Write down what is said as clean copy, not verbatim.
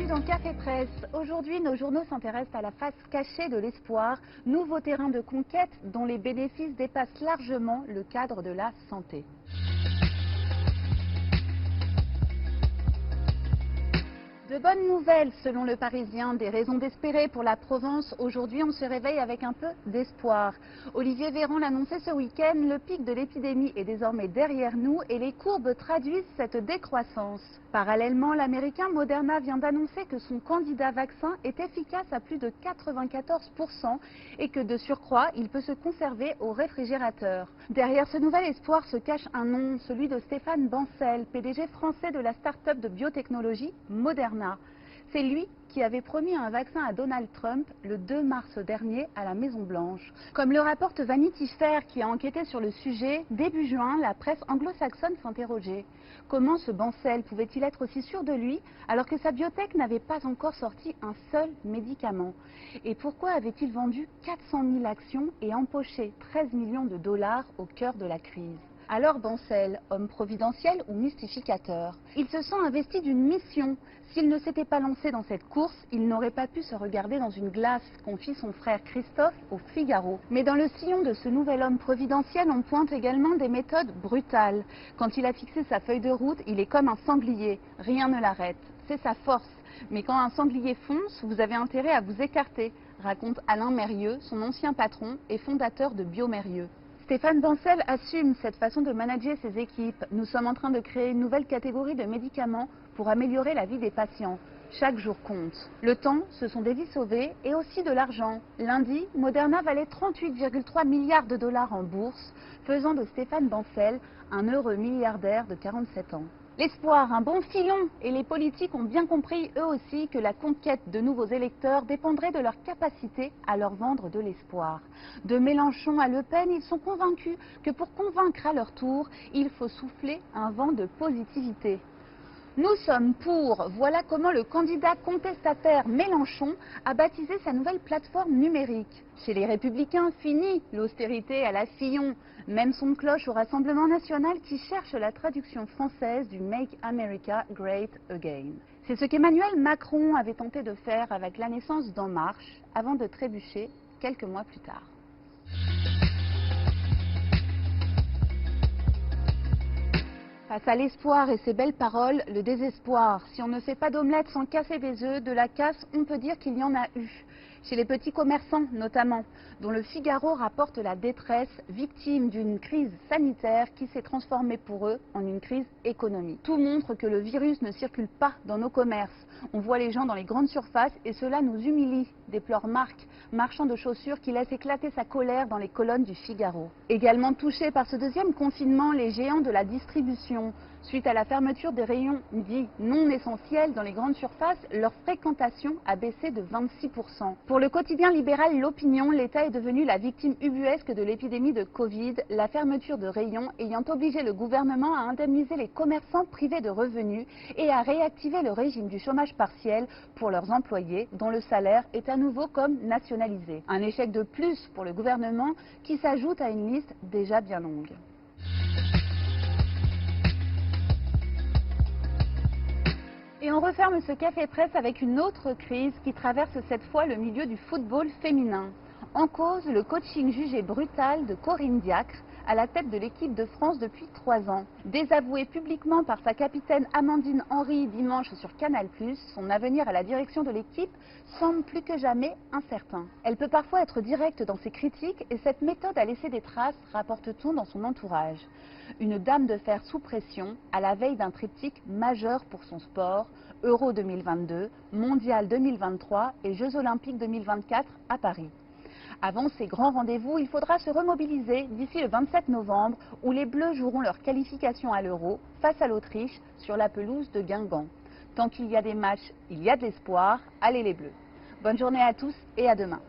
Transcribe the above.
dans Café Presse. Aujourd'hui, nos journaux s'intéressent à la face cachée de l'espoir, nouveau terrain de conquête dont les bénéfices dépassent largement le cadre de la santé. De bonnes nouvelles selon le Parisien, des raisons d'espérer pour la Provence. Aujourd'hui, on se réveille avec un peu d'espoir. Olivier Véran l'annonçait ce week-end, le pic de l'épidémie est désormais derrière nous et les courbes traduisent cette décroissance. Parallèlement, l'américain Moderna vient d'annoncer que son candidat vaccin est efficace à plus de 94% et que de surcroît, il peut se conserver au réfrigérateur. Derrière ce nouvel espoir se cache un nom, celui de Stéphane Bancel, PDG français de la start-up de biotechnologie Moderna. C'est lui qui avait promis un vaccin à Donald Trump le 2 mars dernier à la Maison-Blanche. Comme le rapporte Vanity Fair qui a enquêté sur le sujet, début juin, la presse anglo-saxonne s'interrogeait. Comment ce Bancel pouvait-il être aussi sûr de lui alors que sa biotech n'avait pas encore sorti un seul médicament? Et pourquoi avait-il vendu 400 000 actions et empoché 13 millions de dollars au cœur de la crise? Alors Bancel, homme providentiel ou mystificateur? Il se sent investi d'une mission. S'il ne s'était pas lancé dans cette course, il n'aurait pas pu se regarder dans une glace, confie son frère Christophe au Figaro. Mais dans le sillon de ce nouvel homme providentiel, on pointe également des méthodes brutales. Quand il a fixé sa feuille de route, il est comme un sanglier. Rien ne l'arrête. C'est sa force. Mais quand un sanglier fonce, vous avez intérêt à vous écarter, raconte Alain Mérieux, son ancien patron et fondateur de Biomérieux. Stéphane Bancel assume cette façon de manager ses équipes. Nous sommes en train de créer une nouvelle catégorie de médicaments pour améliorer la vie des patients. Chaque jour compte. Le temps, ce sont des vies sauvées et aussi de l'argent. Lundi, Moderna valait 38,3 milliards de dollars en bourse, faisant de Stéphane Bancel un heureux milliardaire de 47 ans. L'espoir, un bon filon, et les politiques ont bien compris eux aussi que la conquête de nouveaux électeurs dépendrait de leur capacité à leur vendre de l'espoir. De Mélenchon à Le Pen, ils sont convaincus que pour convaincre à leur tour, il faut souffler un vent de positivité. Nous sommes pour. Voilà comment le candidat contestataire Mélenchon a baptisé sa nouvelle plateforme numérique. Chez les Républicains, fini l'austérité à la Fillon. Même son cloche au Rassemblement national qui cherche la traduction française du Make America Great Again. C'est ce qu'Emmanuel Macron avait tenté de faire avec la naissance d'En Marche avant de trébucher quelques mois plus tard. Face à l'espoir et ses belles paroles, le désespoir. Si on ne fait pas d'omelette sans casser des œufs, de la casse, on peut dire qu'il y en a eu. Chez les petits commerçants notamment, dont le Figaro rapporte la détresse, victime d'une crise sanitaire qui s'est transformée pour eux en une crise économique. Tout montre que le virus ne circule pas dans nos commerces. On voit les gens dans les grandes surfaces et cela nous humilie, déplore Marc, marchand de chaussures qui laisse éclater sa colère dans les colonnes du Figaro. Également touchés par ce deuxième confinement, les géants de la distribution. Suite à la fermeture des rayons dits non essentiels dans les grandes surfaces, leur fréquentation a baissé de 26%. Pour le quotidien libéral L'Opinion, l'État est devenu la victime ubuesque de l'épidémie de Covid, la fermeture de rayons ayant obligé le gouvernement à indemniser les commerçants privés de revenus et à réactiver le régime du chômage partiel pour leurs employés dont le salaire est à nouveau comme nationalisé. Un échec de plus pour le gouvernement qui s'ajoute à une liste déjà bien longue. Et on referme ce Café Presse avec une autre crise qui traverse cette fois le milieu du football féminin. En cause, le coaching jugé brutal de Corinne Diacre, à la tête de l'équipe de France depuis 3 ans. Désavouée publiquement par sa capitaine Amandine Henry dimanche sur Canal+, son avenir à la direction de l'équipe semble plus que jamais incertain. Elle peut parfois être directe dans ses critiques et cette méthode a laissé des traces, rapporte-t-on dans son entourage. Une dame de fer sous pression à la veille d'un triptyque majeur pour son sport, Euro 2022, Mondial 2023 et Jeux Olympiques 2024 à Paris. Avant ces grands rendez-vous, il faudra se remobiliser d'ici le 27 novembre où les Bleus joueront leur qualification à l'Euro face à l'Autriche sur la pelouse de Guingamp. Tant qu'il y a des matchs, il y a de l'espoir. Allez les Bleus. Bonne journée à tous et à demain.